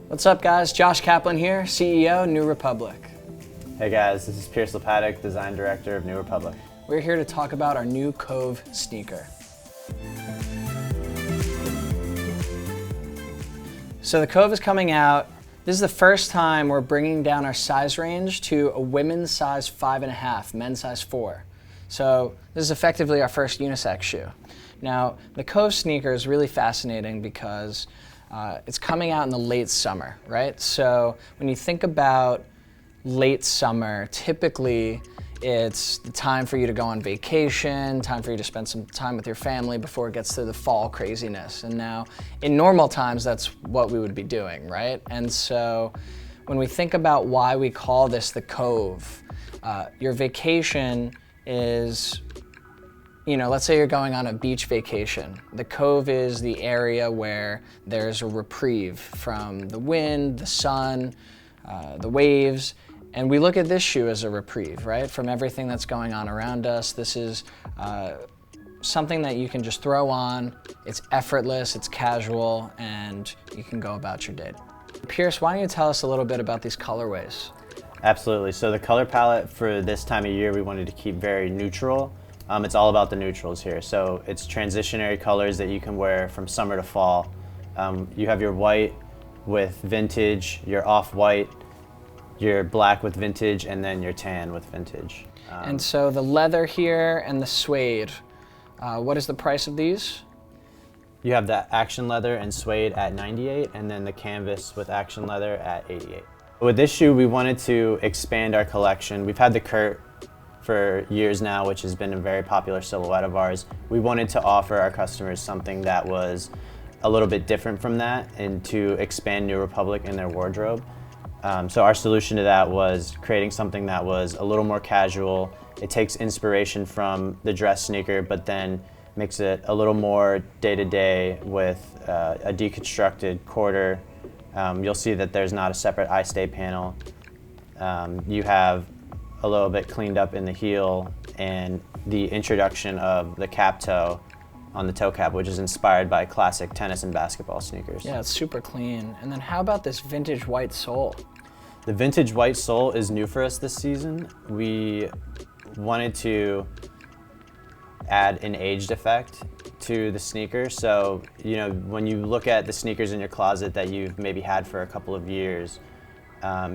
What's up, guys? Josh Kaplan here, CEO, New Republic. Hey guys, this is Lopatic, Design Director of New Republic. We're here to talk about our new Cove sneaker. So the Cove is coming out. This is the first time we're bringing down our size range to a women's size 5.5, men's size 4. So this is effectively our first unisex shoe. Now, the Cove sneaker is really fascinating because it's coming out in the late summer, right? So when you think about late summer, typically it's the time for you to go on vacation, time for you to spend some time with your family before it gets to the fall craziness. And now, in normal times, that's what we would be doing, right? And so when we think about why we call this the Cove, your vacation is, let's say you're going on a beach vacation. The Cove is the area where there's a reprieve from the wind, the sun, the waves, and we look at this shoe as a reprieve, right? From everything that's going on around us. This is something that you can just throw on. It's effortless, it's casual, and you can go about your day. Pierce, why don't you tell us a little bit about these colorways? Absolutely. So the color palette for this time of year, we wanted to keep very neutral. It's all about the neutrals here. So it's transitionary colors that you can wear from summer to fall. You have your white with vintage, your off-white, your black with vintage, and then your tan with vintage. And so the leather here and the suede, what is the price of these? You have the action leather and suede at $98, and then the canvas with action leather at $88. With this shoe, we wanted to expand our collection. We've had the Kurt for years now, which has been a very popular silhouette of ours. We wanted to offer our customers something that was a little bit different from that and to expand New Republic in their wardrobe. So our solution to that was creating something that was a little more casual. It takes inspiration from the dress sneaker, but then makes it a little more day-to-day with a deconstructed quarter. You'll see that there's not a separate eye stay panel. You have a little bit cleaned up in the heel and the introduction of the cap toe on the toe cap, which is inspired by classic tennis and basketball sneakers. Yeah, it's super clean. And then how about this vintage white sole? The vintage white sole is new for us this season. We wanted to add an aged effect to the sneaker. So, when you look at the sneakers in your closet that you've maybe had for a couple of years,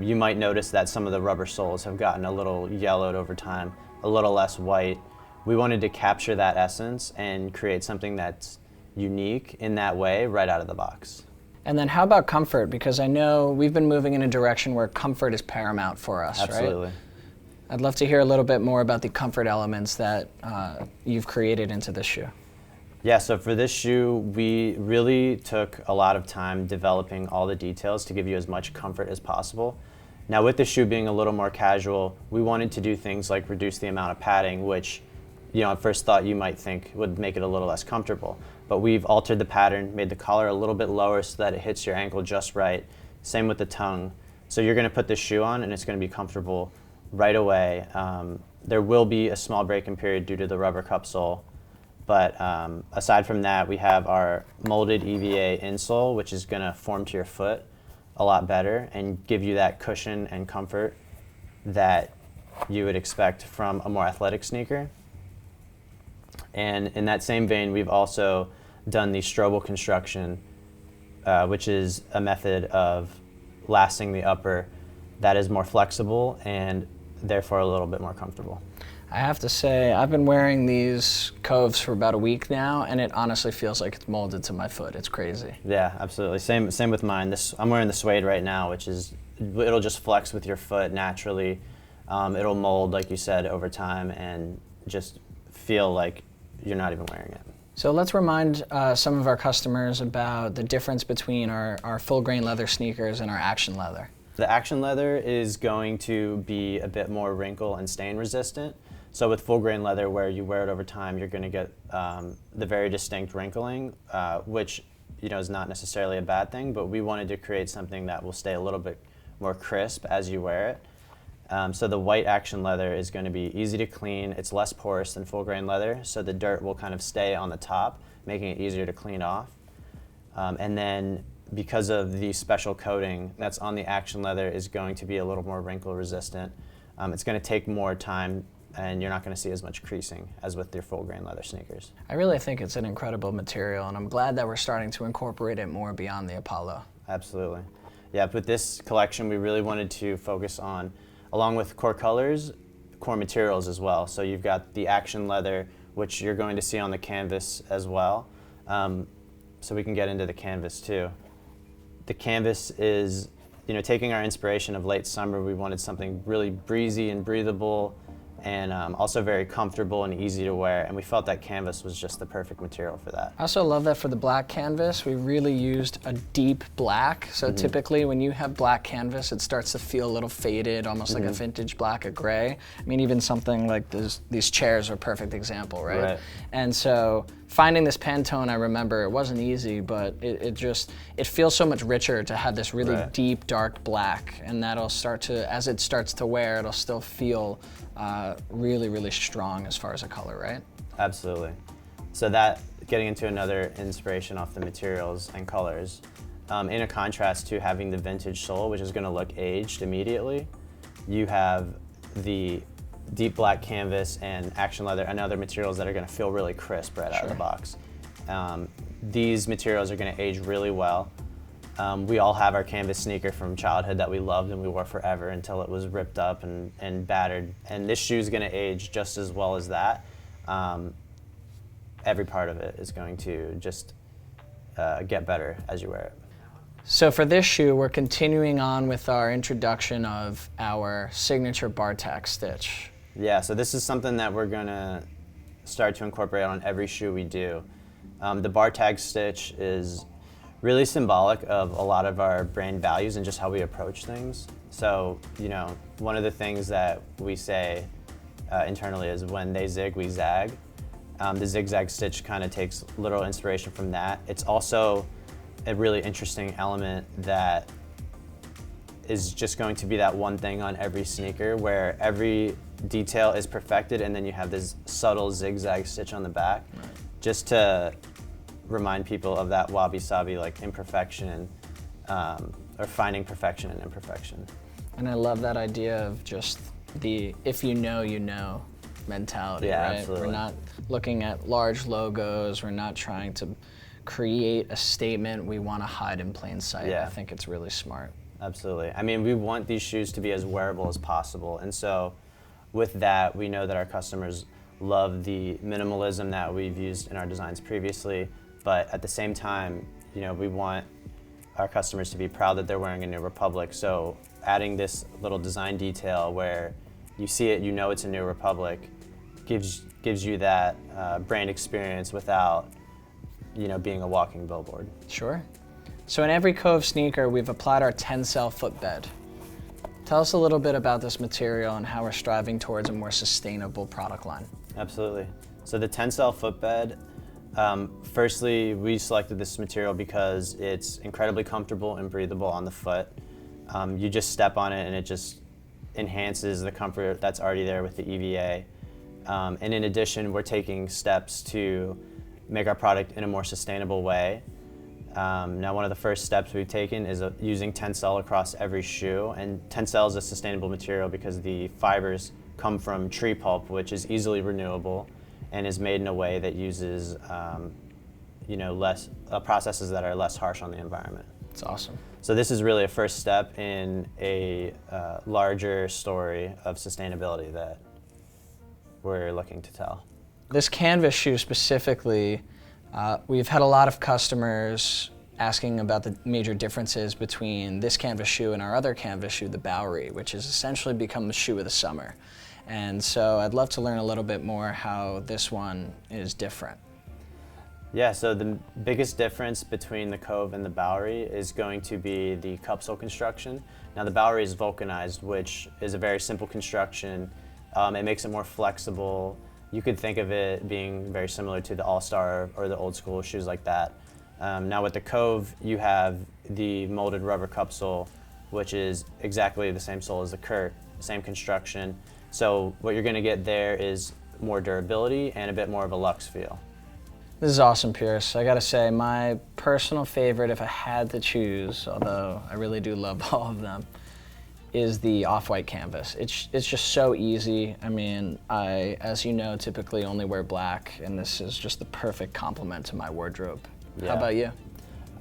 you might notice that some of the rubber soles have gotten a little yellowed over time, a little less white. We wanted to capture that essence and create something that's unique in that way right out of the box. And then how about comfort? Because I know we've been moving in a direction where comfort is paramount for us, Absolutely. Right? I'd love to hear a little bit more about the comfort elements that you've created into this shoe. Yeah, so for this shoe, we really took a lot of time developing all the details to give you as much comfort as possible. Now with the shoe being a little more casual, we wanted to do things like reduce the amount of padding, which at first thought you might think would make it a little less comfortable. But we've altered the pattern, made the collar a little bit lower so that it hits your ankle just right. Same with the tongue. So you're gonna put this shoe on and it's gonna be comfortable right away. There will be a small break-in period due to the rubber cup sole. But aside from that, we have our molded EVA insole, which is gonna form to your foot a lot better and give you that cushion and comfort that you would expect from a more athletic sneaker. And in that same vein, we've also done the strobel construction, which is a method of lasting the upper that is more flexible and therefore a little bit more comfortable. I have to say, I've been wearing these Coves for about a week now, and it honestly feels like it's molded to my foot. It's crazy. Yeah, absolutely. Same with mine. I'm wearing the suede right now, which is, it'll just flex with your foot naturally. It'll mold, like you said, over time and just feel like you're not even wearing it. So let's remind some of our customers about the difference between our full grain leather sneakers and our action leather. The action leather is going to be a bit more wrinkle and stain resistant. So with full grain leather, where you wear it over time, you're going to get the very distinct wrinkling, which is not necessarily a bad thing, but we wanted to create something that will stay a little bit more crisp as you wear it. So the white action leather is going to be easy to clean. It's less porous than full grain leather, so the dirt will kind of stay on the top, making it easier to clean off. And then because of the special coating that's on the action leather is going to be a little more wrinkle resistant. It's going to take more time, and you're not going to see as much creasing as with your full grain leather sneakers. I really think it's an incredible material, and I'm glad that we're starting to incorporate it more beyond the Apollo. Absolutely. Yeah, with this collection, we really wanted to focus on, along with core colors, core materials as well. So you've got the action leather, which you're going to see on the canvas as well. So we can get into the canvas too. The canvas is, taking our inspiration of late summer, we wanted something really breezy and breathable, and also very comfortable and easy to wear, and we felt that canvas was just the perfect material for that. I also love that for the black canvas, we really used a deep black. So typically when you have black canvas, it starts to feel a little faded, almost like a vintage black, a gray. I mean, even something like these chairs are a perfect example, right? And so finding this Pantone, I remember, it wasn't easy, but it feels so much richer to have this really deep, dark black, and that'll start to, as it starts to wear, it'll still feel really, really strong as far as a color, right? Absolutely. So that, getting into another inspiration off the materials and colors, in a contrast to having the vintage sole, which is going to look aged immediately, you have the deep black canvas and action leather and other materials that are going to feel really crisp right out of the box. These materials are going to age really well. We all have our canvas sneaker from childhood that we loved and we wore forever until it was ripped up and battered. And this shoe is going to age just as well as that. Every part of it is going to just get better as you wear it. So for this shoe, we're continuing on with our introduction of our signature bar tack stitch. Yeah, so this is something that we're going to start to incorporate on every shoe we do. The bar tag stitch is really symbolic of a lot of our brand values and just how we approach things. So, one of the things that we say internally is when they zig, we zag. The zigzag stitch kind of takes literal inspiration from that. It's also a really interesting element that is just going to be that one thing on every sneaker where every detail is perfected and then you have this subtle zigzag stitch on the back, just to remind people of that wabi-sabi like imperfection, or finding perfection in imperfection. And I love that idea of just the if you know mentality, yeah, right? Absolutely. We're not looking at large logos, we're not trying to create a statement we want to hide in plain sight. Yeah. I think it's really smart. Absolutely. I mean, we want these shoes to be as wearable as possible, and so with that, we know that our customers love the minimalism that we've used in our designs previously, but at the same time, we want our customers to be proud that they're wearing a New Republic, so adding this little design detail where you see it, it's a New Republic, gives you that brand experience without being a walking billboard. Sure. So in every Cove sneaker, we've applied our Tencel footbed. Tell us a little bit about this material and how we're striving towards a more sustainable product line. Absolutely. So the Tencel footbed, firstly, we selected this material because it's incredibly comfortable and breathable on the foot. You just step on it and it just enhances the comfort that's already there with the EVA. And in addition, we're taking steps to make our product in a more sustainable way. Now, one of the first steps we've taken is using Tencel across every shoe, and Tencel is a sustainable material because the fibers come from tree pulp, which is easily renewable and is made in a way that uses less processes that are less harsh on the environment. It's awesome. So this is really a first step in a larger story of sustainability that we're looking to tell. This canvas shoe specifically, we've had a lot of customers asking about the major differences between this canvas shoe and our other canvas shoe, the Bowery, which has essentially become the shoe of the summer. And so I'd love to learn a little bit more how this one is different. Yeah, so the biggest difference between the Cove and the Bowery is going to be the cupsole construction. Now the Bowery is vulcanized, which is a very simple construction. It makes it more flexible. You could think of it being very similar to the All-Star or the old school shoes like that. Now with the Cove, you have the molded rubber cupsole, which is exactly the same sole as the Kurt, same construction. So what you're gonna get there is more durability and a bit more of a luxe feel. This is awesome, Pierce. I gotta say, my personal favorite, if I had to choose, although I really do love all of them, is the off-white canvas. It's just so easy. I mean, as you know, typically only wear black, and this is just the perfect complement to my wardrobe. Yeah. How about you?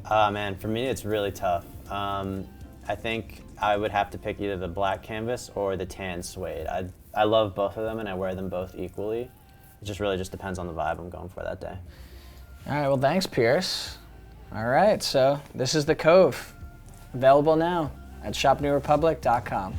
Man, for me, it's really tough. I think I would have to pick either the black canvas or the tan suede. I love both of them, and I wear them both equally. It just really just depends on the vibe I'm going for that day. All right, well, thanks, Pierce. All right, so this is the Cove, available now at shopnewrepublic.com.